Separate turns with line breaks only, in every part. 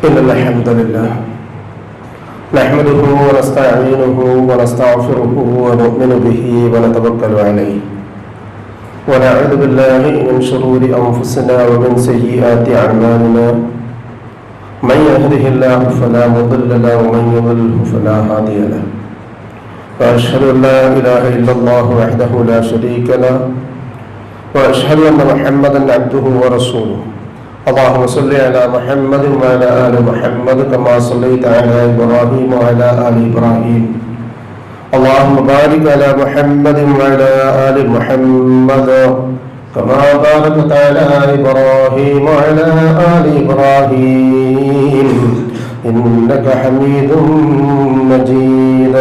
إن الحمد لله نحمده ونستعينه ونستغفره ونؤمن به ونتوكل عليه ونعوذ بالله من شرور أنفسنا ومن سيئات أعمالنا من يهده الله فلا مضل له ومن يضلل فلا هادي له وأشهد أن لا إله إلا الله وحده لا شريك له وأشهد أن محمدا عبده ورسوله اللهم صل على محمد وعلى آل محمد كما صليت على إبراهيم وعلى آل إبراهيم اللهم بارك على محمد وعلى آل محمد كما باركت على إبراهيم وعلى آل إبراهيم إنك حميد مجيد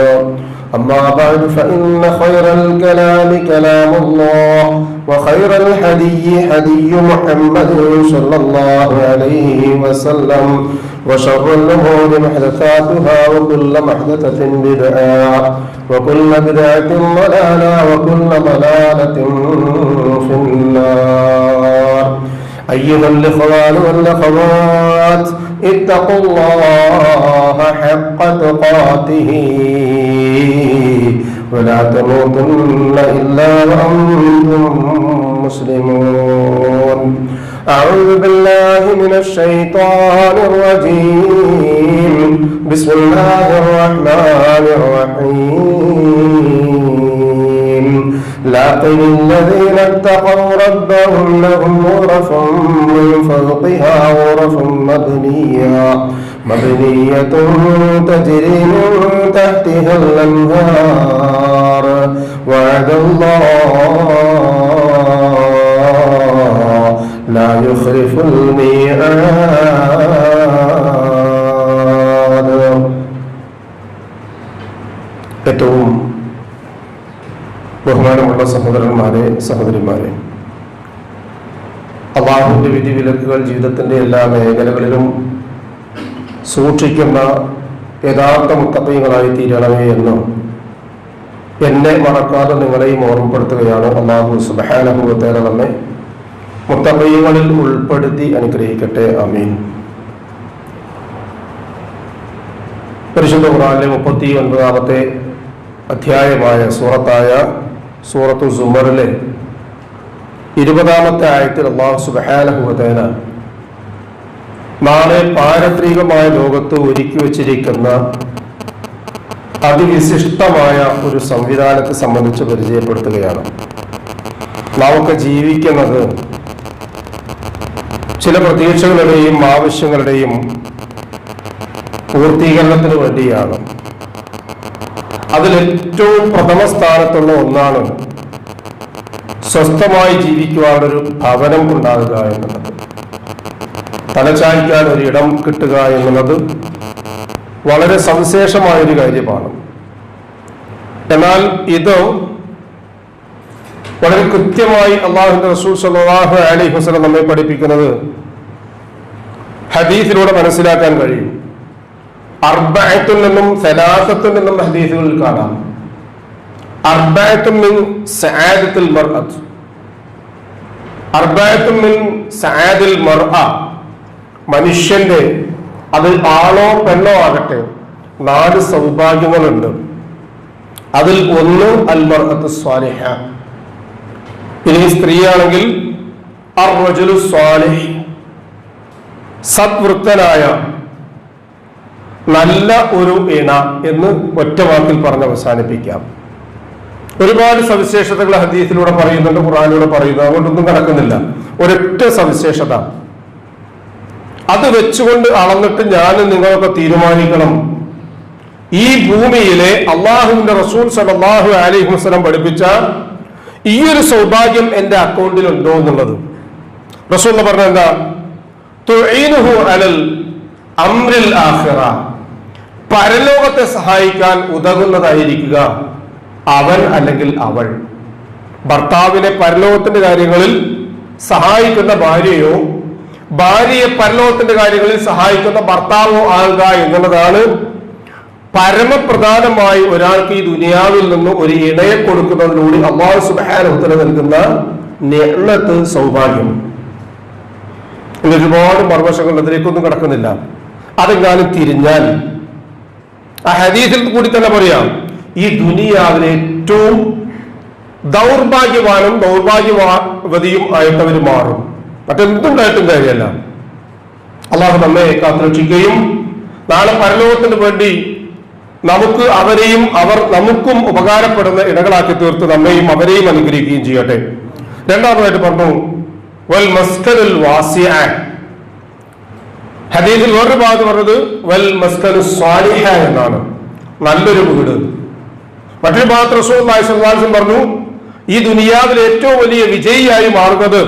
أما بعد فإن خير الكلام كلام الله وخير الهدي هدي محمد صلى الله عليه وسلم وشر الأمور محدثاتها وكل محدثة بدعة وكل بدعة ضلالة وكل ضلالة في النار أيها الإخوان والأخوات اتقوا الله حق تقاته ولا تموتن إلا وأنتم مسلمون أعوذ بالله من الشيطان الرجيم بسم الله الرحمن الرحيم لكن الذين اتقوا ربهم لهم غرف من فوقها غرف مبنية تجري من تحتها الأنهار وعد الله لا يخلف الميعاد. ഏറ്റവും ബഹുമാനമുള്ള സഹോദരന്മാരെ സഹോദരിമാരെ, അല്ലാഹുവിന്റെ വിധിവിലക്കുകൾ ജീവിതത്തിന്റെ എല്ലാ മേഖലകളിലും സൂക്ഷിക്കുന്ന യഥാർത്ഥ മുത്തഖീങ്ങളായി തീരണമേ എന്ന് എന്നെ മറക്കാതെ നിങ്ങളെയും ഓർമ്മപ്പെടുത്തുകയാണ്. അല്ലാഹു സുബ്ഹാനഹു വ തആല നമ്മെ മുത്തഖീങ്ങളിൽ ഉൾപ്പെടുത്തി അനുഗ്രഹിക്കട്ടെ. ആമീൻ. പരിശുദ്ധ ഖുർആനിലെ 39-ാമത്തെ അധ്യായമായ സൂറത്തു സുമറിലെ 20-ാമത്തെ ആയത്തിൽ അല്ലാഹു സുബ്ഹാനഹു വ തആല നാളെ പാരത്രികമായ ലോകത്ത് ഒരുക്കി വച്ചിരിക്കുന്ന അതിവിശിഷ്ടമായ ഒരു സംവിധാനത്തെ സംബന്ധിച്ച് പരിചയപ്പെടുത്തുകയാണ്. നാമൊക്കെ ജീവിക്കുന്നത് ചില പ്രതീക്ഷകളുടെയും ആവശ്യങ്ങളുടെയും പൂർത്തീകരണത്തിന് വേണ്ടിയാണ്. അതിലേറ്റവും പ്രഥമ സ്ഥാനത്തുള്ള ഒന്നാണ് സ്വസ്ഥമായി ജീവിക്കുവാനൊരു ഭവനം ഉണ്ടാകുക എന്നുള്ളത്, തലചായ്ക്കാൻ ഒരു ഇടം കിട്ടുക എന്നുള്ളത് വളരെ സവിശേഷമായൊരു കാര്യമാണ്. എന്നാൽ ഇത് വളരെ കൃത്യമായി അല്ലാഹുവിന്റെ റസൂൽ സ്വല്ലല്ലാഹു അലൈഹി വസല്ലം നമ്മെ പഠിപ്പിക്കുന്നത് ഹദീസിലൂടെ മനസ്സിലാക്കാൻ കഴിയും. അർബഅത്തുൻ നിന്നും സലാസത്തുൻ നിന്നും ഹദീസുകളിൽ കാണാം. അർബഅത്തുൻ മിൻ സഅദത്തുൽ മർഅത്ത്, അർബഅത്തുൻ മിൻ സഅദിൽ മർഅ, മനുഷ്യന്റെ, അത് ആണോ പെണ്ണോ ആകട്ടെ, 4 സൗഭാഗ്യങ്ങളുണ്ട്. അതിൽ ഒന്ന് അൽ മർഅത്തു സ്വാലിഹ. ഇനി സ്ത്രീയാണെങ്കിൽ അർറജുലു സ്വാലിഹ്, സദ്വൃത്തനായ നല്ല ഒരു ഇണ എന്ന് ഒറ്റ വാക്കിൽ പറഞ്ഞ് അവസാനിപ്പിക്കാം. ഒരുപാട് സവിശേഷതകൾ ഹദീസിലൂടെ പറയുന്നുണ്ട്, ഖുർആനിലൂടെ പറയുന്നു, അതുകൊണ്ടൊന്നും കടക്കുന്നില്ല. ഒരൊറ്റ സവിശേഷത, അത് വെച്ചുകൊണ്ട് അളന്നിട്ട് ഞാനും നിങ്ങളൊക്കെ തീരുമാനിക്കണം ഈ ഭൂമിയിലെ അല്ലാഹുവിന്റെ റസൂൽ സല്ലല്ലാഹു അലൈഹി വസല്ലം പഠിപ്പിച്ച ഈ ഒരു സൗഭാഗ്യം എന്റെ അക്കൗണ്ടിൽ ഉണ്ടോ എന്നുള്ളത്. റസൂൽ പറഞ്ഞ എന്താ? തുഈനുഹു അലൽ അംറിൽ ആഖിറ, പരലോകത്തെ സഹായിക്കാൻ ഉതകുന്നതായിരിക്കുക അവൻ അല്ലെങ്കിൽ അവൾ. ഭർത്താവിനെ പരലോകത്തിന്റെ കാര്യങ്ങളിൽ സഹായിക്കുന്ന ഭാര്യയോ ഭാര്യയെ പരലോകത്തിന്റെ കാര്യങ്ങളിൽ സഹായിക്കുന്ന ഭർത്താവോ ആകുക എന്നുള്ളതാണ് പരമപ്രധാനമായി ഒരാൾക്ക് ഈ ദുനിയാവിൽ നിന്ന് ഒരു ഇണയെ കൊടുക്കുന്നതിലൂടെ അല്ലാഹു സുബ്ഹാനഹു വ തആല നൽകുന്ന സൗഭാഗ്യം. ഒരുപാട് മർവശങ്ങൾ അതിലേക്കൊന്നും കടക്കുന്നില്ല. അതെങ്ങാനും തിരിഞ്ഞാൽ ആ ഹദീസിൽ കൂടി തന്നെ പറയാം, ഈ ദുനിയാവിലെ ഏറ്റവും ദൗർഭാഗ്യവാനും ദൗർഭാഗ്യവതിയും ആയിട്ടവർ മാറും. മറ്റെന്തുണ്ടായിട്ടും കാര്യമല്ല. അള്ളാഹു നമ്മെ കാത്തുരക്ഷിക്കുകയും നാളെ പരലോകത്തിന് വേണ്ടി നമുക്ക് അവരെയും അവർ നമുക്കും ഉപകാരപ്പെടുന്ന ഇടകളാക്കി തീർത്ത് നമ്മെയും അവരെയും അനുഗ്രഹിക്കുകയും ചെയ്യട്ടെ. രണ്ടാമതായിട്ട് പറഞ്ഞു വൽ മസ്കനുൽ വാസിഅ. ഹദീസിൽ വേറൊരു ഭാഗത്ത് പറഞ്ഞത് വൽ മസ്കനു സ്വാലിഹ എന്നാണ്, നല്ലൊരു വീട്. മറ്റൊരു ഭാഗത്ത് റസൂലുള്ളാഹി സ്വല്ലല്ലാഹു അലൈഹി വസല്ലം പറഞ്ഞു, ഈ ദുനിയാവിൽ ഏറ്റവും വലിയ വിജയിയായി മാറുന്നത്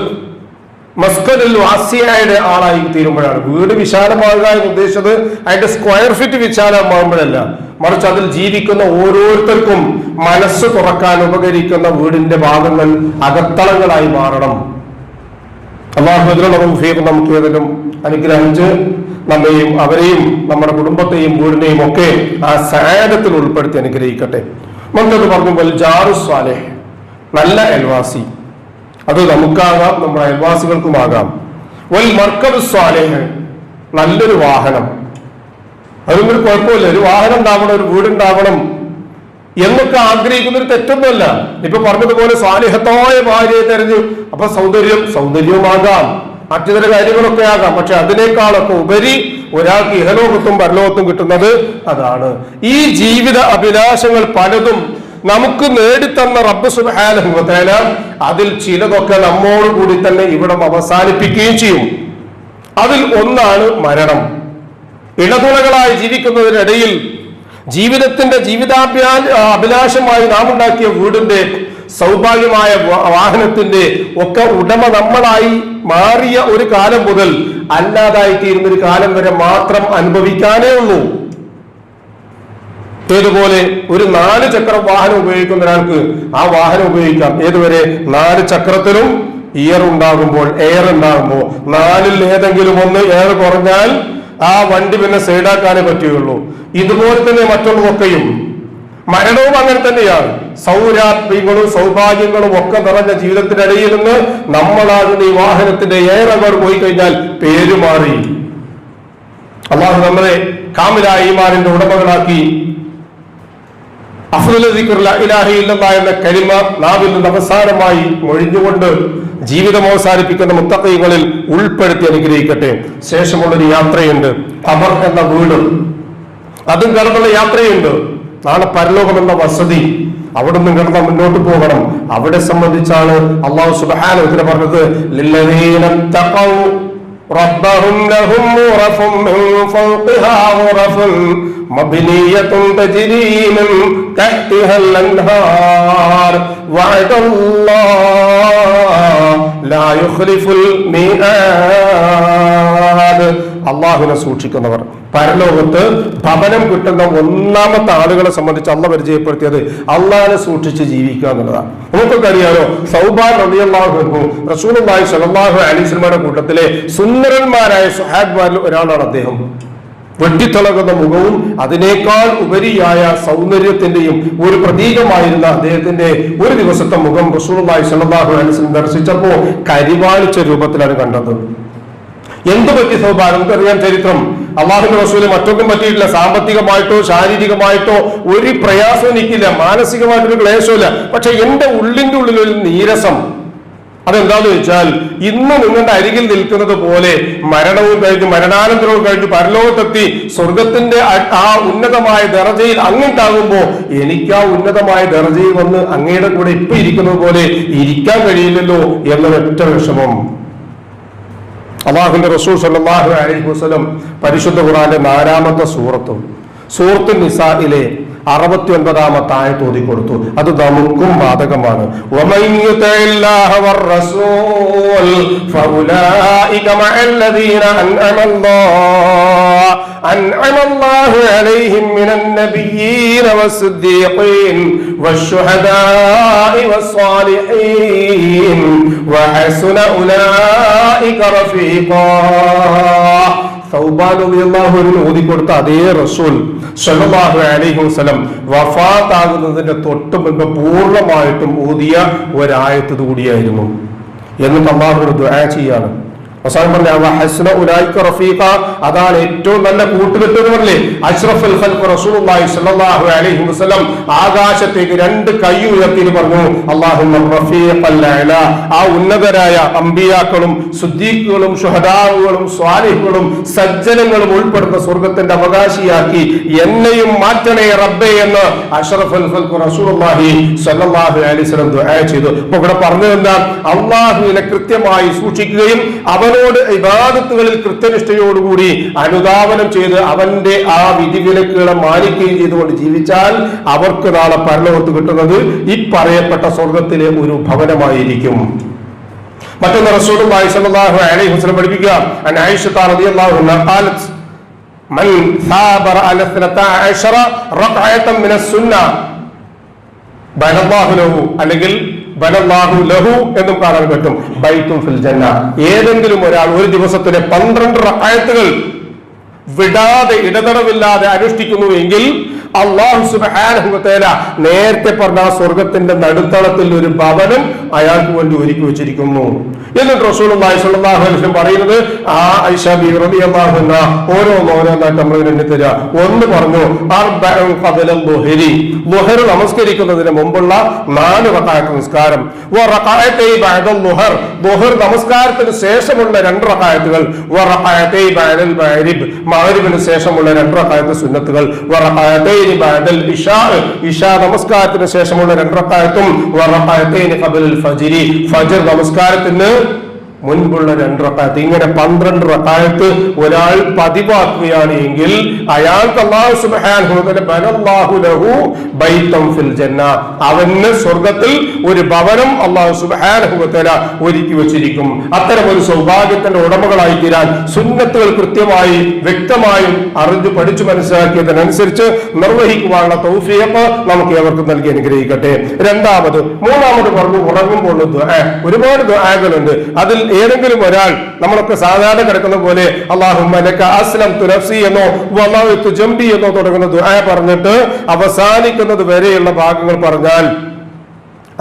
മസ്കനുൽ വാസിഅയുടെ ആളായി തീരുമ്പോഴാണ്. വീട് വിശാലമാകുക എന്ന് ഉദ്ദേശിച്ചത് അതിന്റെ സ്ക്വയർ ഫീറ്റ് വിശാലമാകുമ്പോഴല്ല, മറിച്ച് അതിൽ ജീവിക്കുന്ന ഓരോരുത്തർക്കും മനസ്സ് തുറക്കാൻ ഉപകരിക്കുന്ന വീടിന്റെ ഭാഗങ്ങൾ അകത്തളങ്ങളായി മാറണം. അല്ലാഹു നമുക്ക് ഏതെങ്കിലും അനുഗ്രഹിച്ച് നമ്മയും അവരെയും നമ്മുടെ കുടുംബത്തെയും വീടിനെയും ഒക്കെ ആ സഹായത്തിൽ ഉൾപ്പെടുത്തി അനുഗ്രഹിക്കട്ടെ. മറ്റൊരു പറഞ്ഞു വൽ ജാറു സ്വാലിഹ്, നല്ല അയൽവാസി. അത് നമുക്കാകാം, നമ്മുടെ അയൽവാസികൾക്കുമാകാം. വൽ മർക്കബു സ്വാലിഹ്, നല്ലൊരു വാഹനം. അതൊന്നും ഒരു കുഴപ്പമില്ല, ഒരു വാഹനം ഉണ്ടാവണം, ഒരു വീടുണ്ടാവണം എന്നൊക്കെ ആഗ്രഹിക്കുന്നൊരു തെറ്റൊന്നുമല്ല. ഇപ്പൊ പറഞ്ഞതുപോലെ സ്വാലിഹത്തായ ഭാര്യയെ തെരഞ്ഞു, അപ്പൊ സൗന്ദര്യവുമാകാം, മറ്റു ചില കാര്യങ്ങളൊക്കെ ആകാം. പക്ഷെ അതിനേക്കാളൊക്കെ ഉപരി ഒരാൾക്ക് ഇഹലോകത്തും പരലോകത്തും കിട്ടുന്നത് അതാണ്. ഈ ജീവിത അഭിലാഷങ്ങൾ പലതും നമുക്ക് നേടിത്തന്ന റബ്ബ് സുബ്ഹാനഹു വ തആല അതിൽ ചിലതൊക്കെ നമ്മോട് കൂടി തന്നെ ഇവിടം അവസാനിപ്പിക്കുകയും ചെയ്യും. അതിൽ ഒന്നാണ് മരണം. ഇടതുളകളായി ജീവിക്കുന്നതിനിടയിൽ ജീവിതത്തിന്റെ അഭിലാഷമായി നാം ഉണ്ടാക്കിയ വീടിന്റെ സൗഭാഗ്യമായ വാഹനത്തിന്റെ ഒക്കെ ഉടമ നമ്മളായി മാറിയ ഒരു കാലം മുതൽ അല്ലാതായി തീരുന്ന ഒരു കാലം വരെ മാത്രം അനുഭവിക്കാനേ ഉള്ളൂ. ഏതുപോലെ ഒരു 4 ചക്ര വാഹനം ഉപയോഗിക്കുന്ന ഒരാൾക്ക് ആ വാഹനം ഉപയോഗിക്കാം. ഏതുവരെ? 4 ചക്രത്തിലും എയർ ഉണ്ടാകുമ്പോൾ 4ൽ ഏതെങ്കിലും ഒന്ന് എയർ കുറഞ്ഞാൽ ആ വണ്ടി പിന്നെ സൈഡാക്കാനേ പറ്റുകയുള്ളൂ. ഇതുപോലെ തന്നെ മറ്റുള്ളതൊക്കെയും. മരണവും അങ്ങനെ തന്നെയാണ്. സൗരാത്മ്യങ്ങളും സൗഭാഗ്യങ്ങളും ഒക്കെ നിറഞ്ഞ ജീവിതത്തിനിടയിൽ നിന്ന് നമ്മളാകുന്ന ഈ വാഹനത്തിന്റെ എയർ പോയി കഴിഞ്ഞാൽ പേര് മാറി. അല്ലാഹു നമ്മളെ കാമിലായ ഈമാനിന്റെ ഉടമകളാക്കി അഫ്ളലുൽ ദിക്ർ ലാ ഇലാഹ ഇല്ലല്ലാഹ് എന്ന കലിമ നാവിൽ നിന്ന് അവസാനമായി മൊഴിഞ്ഞുകൊണ്ട് ജീവിതം അവസാനിപ്പിക്കുന്ന മുത്തഖീങ്ങളിൽ ഉൾപ്പെടുത്തി അനുഗ്രഹിക്കട്ടെ. ശേഷമുള്ളൊരു യാത്രയുണ്ട്, ഖബർ എന്ന വീട്, അതും കടന്നുള്ള യാത്രയുണ്ട്. നാളെ പരലോകം എന്ന വസതി, അവിടെ നിന്ന് കിടന്ന മുന്നോട്ട് പോകണം. അവിടെ സംബന്ധിച്ചാണ് അല്ലാഹു സുബ്ഹാനഹു വ തആല പറഞ്ഞത് ലില്ലദീന തഖൗ റബ്ബഹും ലഹും ഗുറഫും മിൻ ഫൗഖിഹാ ഗുറഫുൻ മബ്നിയത്തുൻ തജ്രീ മിൻ തഹ്തിഹാൽ അൻഹാർ വഅദല്ലാഹ് ലാ യുഖ്ലിഫുൽ മീആദ്. അള്ളാഹുവിനെ സൂക്ഷിക്കുന്നവർ പരലോകത്ത് ഭവനം കിട്ടുന്ന ഒന്നാമത്തെ ആളുകളെ സംബന്ധിച്ച് അള്ളാഹ് പരിചയപ്പെടുത്തിയത് അള്ളാഹിനെ സൂക്ഷിച്ച് ജീവിക്കുക എന്നുള്ളതാണ്. നമുക്കൊക്കെ അറിയാലോ, സൗബാൻ റളിയല്ലാഹു അൻഹു റസൂലുള്ളാഹി സ്വല്ലല്ലാഹു അലൈഹി വസല്ലമയുടെ കൂട്ടത്തിലെ സുന്ദരന്മാരായ സ്വഹാബിമാരിൽ ഒരാളാണ് അദ്ദേഹം. വെട്ടിത്തിളങ്ങുന്ന മുഖവും അതിനേക്കാൾ ഉപരിയായ സൗന്ദര്യത്തിന്റെയും ഒരു പ്രതീകമായിരുന്ന അദ്ദേഹത്തിന്റെ ഒരു ദിവസത്തെ മുഖം റസൂലുള്ളാഹി സ്വല്ലല്ലാഹു അലൈഹി വസല്ലം ദർശിച്ചപ്പോ കരിവാളിച്ച രൂപത്തിലാണ് കണ്ടത്. എന്ത് പറ്റി സൗബാൻ? നമുക്കറിയാം ചരിത്രം. അള്ളാഹുവിന്റെ റസൂല് മറ്റൊന്നും പറ്റിയിട്ടില്ല. സാമ്പത്തികമായിട്ടോ ശാരീരികമായിട്ടോ ഒരു പ്രയാസം എനിക്കില്ല, മാനസികമായിട്ടൊരു ക്ലേശമില്ല. പക്ഷെ എന്റെ ഉള്ളിന്റെ ഉള്ളിലൊരു നീരസം. അതെന്താന്ന് വെച്ചാൽ, ഇന്ന് നിങ്ങളുടെ അരികിൽ നിൽക്കുന്നത് പോലെ മരണവും കഴിഞ്ഞ് മരണാനന്തരവും കഴിഞ്ഞ് പരലോകത്തെത്തി സ്വർഗത്തിന്റെ ആ ഉന്നതമായ ദർജയിൽ അങ്ങോട്ടാകുമ്പോ എനിക്ക് ആ ഉന്നതമായ ദർജയിൽ വന്ന് അങ്ങയുടെ കൂടെ ഇപ്പൊ ഇരിക്കുന്നത് പോലെ ഇരിക്കാൻ കഴിയില്ലല്ലോ എന്നൊരൊറ്റ വിഷമം. അല്ലാഹുവിന്റെ റസൂൽ സ്വല്ലല്ലാഹു അലൈഹി വസല്ലം പരിശുദ്ധ ഖുർആനിലെ 4-ാമത്തെ സൂറത്തുൻ നിസായിലെ 69-ാമത്തെ ആയത്ത് ഓതി കൊടുത്തു. അത് നമുക്കും ബാധകമാണ്. വമൻ യുതിഇല്ലാഹ വർ-റസൂൽ ഫഉലൈക മഅല്ലദീന അൻഅമല്ലാഹു അലൈഹിം മിനൻ നബിയ്യീന വസ്സിദ്ദീഖീൻ വശുഹദാഇ വസ്സാലിഹീൻ വഹസുന ഉലൈക റഫീഖാ. സൗബാൻ റളിയല്ലാഹു അൻഹു ഓതിക്കൊടുത്ത അതേ റസൂൽ സ്വല്ലല്ലാഹു അലൈഹി വസല്ലം വഫാത്താകുന്നതിന്റെ തൊട്ട് മുൻപ് പൂർണ്ണമായിട്ടും ഓതിയ ഒരായത്ത് കൂടിയായിരുന്നു. എന്നിട്ട് അല്ലാഹുവിനോട് ദുആ ചെയ്യാണ്, അവസാനം പറഞ്ഞ അതാണ് ഏറ്റവും നല്ല കൂട്ടുകെട്ട് എന്ന് പറഞ്ഞില്ലേ. അഷ്റഫുൽ ഖൽഖ് റസൂലുള്ളാഹി സ്വല്ലല്ലാഹു അലൈഹി വസല്ലം ആകാശത്തേക്ക് 2 കൈ ഉയർത്തി പറഞ്ഞു, അല്ലാഹുമ്മ റഫീഖൽ അഅല, ആ ഉന്നതരായ അമ്പിയാക്കളും സിദ്ദീഖുകളും ശുഹദാകളും സ്വാലിഹുകളും സജ്ജനങ്ങളും ഉൾപ്പെടുന്ന സ്വർഗത്തിന്റെ അവകാശിയാക്കി എന്നെയും മാറ്റണേ റബ്ബേ എന്ന് അഷ്റഫുൽ ഖൽഖ് റസൂലുള്ളാഹി സ്വല്ലല്ലാഹു അലൈഹി വസല്ലം ദുആ ചെയ്തു. അപ്പോൾ ഇവിടെ പറഞ്ഞത് എന്താ? അല്ലാഹുവിനെ കൃത്യമായി സൂക്ഷിക്കുകയും അവനോട് ഇബാദത്തുകളിൽ കൃത്യനിഷ്ഠയോടുകൂടി അനുധാവനം ചെയ്ത് അവന്റെ ആ വിധിവിലക്കുകളെ മാനിക്കുകയും ചെയ്തുകൊണ്ട് ജീവിച്ചാൽ അവർക്ക് നാളെ പരലോകത്ത് കിട്ടുന്നത് ഈ പറയപ്പെട്ട സ്വർഗത്തിലെ ഒരു ഭവനമായിരിക്കും. മറ്റൊന്ന് റസൂലുള്ളാഹി സ്വല്ലല്ലാഹു അലൈഹി വസല്ലം പഠിപ്പിക്കുക, അൻ ആയിഷ റളിയല്ലാഹു അൻഹാ ഖാലത്ത് മൻ സാബറ അല 12 റക്അതൻ മിനസ് സുന്ന ബനല്ലാഹു ലഹു, അല്ലെങ്കിൽ ബനല്ലാഹു ലഹു എന്നും കാണാൻ പറ്റും, ബൈത്തും ഫിൽ ജന്ന. ഏതെങ്കിലും ഒരാൾ ഒരു ദിവസത്തിലെ 12 റക്അത്തുകൾ വിടാതെ ഇടതടവില്ലാതെ അനുഷ്ഠിക്കുന്നുവെങ്കിൽ അല്ലാഹു സുബ്ഹാനഹു വ തആല നേരത്തെ പറഞ്ഞ സ്വർഗത്തിന്റെ നടുത്തളത്തിൽ ഒരു ഭവനം അയാൾക്ക് വേണ്ടി ഒരുക്കി വെച്ചിരിക്കുന്നു. എന്നിട്ട് റസൂലുള്ളാഹി സ്വല്ലല്ലാഹു അലൈഹി വസല്ലം പറയുന്നത്, ആ ആയിഷ ബിബി റളിയല്ലാഹു അൻഹാ ഓരോന്നായിട്ട് നമ്മൾ എണ്ണി തരിക. ഒന്ന് പറഞ്ഞു, അർബഉൻ ഖബല ദുഹരി, ദുഹർ നമസ്കരിക്കുന്നതിന് മുമ്പുള്ള 4 റക്അത്ത് നിസ്കാരം, വ റക്അതൈ ബഅദൽ ദുഹർ, ദുഹർ നമസ്കാരത്തിന് ശേഷമുള്ള 2 റക്അത്തുകൾ, വ റക്അതൈ ബഅദൽ മഗ്രിബ്, മഗ്രിബിന് ശേഷമുള്ള 2 റക്അത്ത് സുന്നത്തുകൾ, വ റക്അതൈ ബഅദൽ ഇശാ, ഇശാ നമസ്കാരത്തിന് ശേഷമുള്ള 2 റക്അത്തും, വ റക്അതൈ ഖബലൽ ഫജ്രി, ഫജ്ർ നമസ്കാരത്തിന് മുൻപുള്ള 2 റക്അത്ത്. ഇങ്ങനെ 12 റക്അത്ത് ഒരാൾ പതിവാക്കുകയാണ് എങ്കിൽ അയാൾക്ക് അല്ലാഹു സുബ്ഹാനഹു വ തആല ബനല്ലാഹു ലഹു ബൈതൻ ഫിൽ ജന്ന, അവന് സ്വർഗ്ഗത്തിൽ ഒരു ഭവനം അല്ലാഹു സുബ്ഹാനഹു വ തആല ഒരുക്കി വെച്ചിരിക്കും. അത്തരം ഒരു സൗഭാഗ്യത്തിന്റെ ഉടമകളായി തീരാൻ സുന്നത്തുകൾ കൃത്യമായി വ്യക്തമായും അറിഞ്ഞു പഠിച്ചു മനസ്സിലാക്കിയതിനനുസരിച്ച് നിർവഹിക്കുവാനുള്ള തൗഫീഖ് നമുക്ക് ഏവർക്കും നൽകി അനുഗ്രഹിക്കട്ടെ. മൂന്നാമത് പറഞ്ഞു ഉറങ്ങുമ്പോൾ ഒരുപാട് ദുആകളുണ്ട്. അതിൽ ഏതെങ്കിലും ഒരാൾ, നമ്മളൊക്കെ സാധാരണ കിടക്കുന്ന പോലെ അല്ലാഹുമ്മ ലക അസ്ലംതു നഫ്സി എന്നോ വളഅതു ജംബി എന്നോ തുടങ്ങുന്ന ദുആ പറഞ്ഞിട്ട് അവസാനിക്കുന്നത് വരെയുള്ള ഭാഗങ്ങൾ പറഞ്ഞാൽ,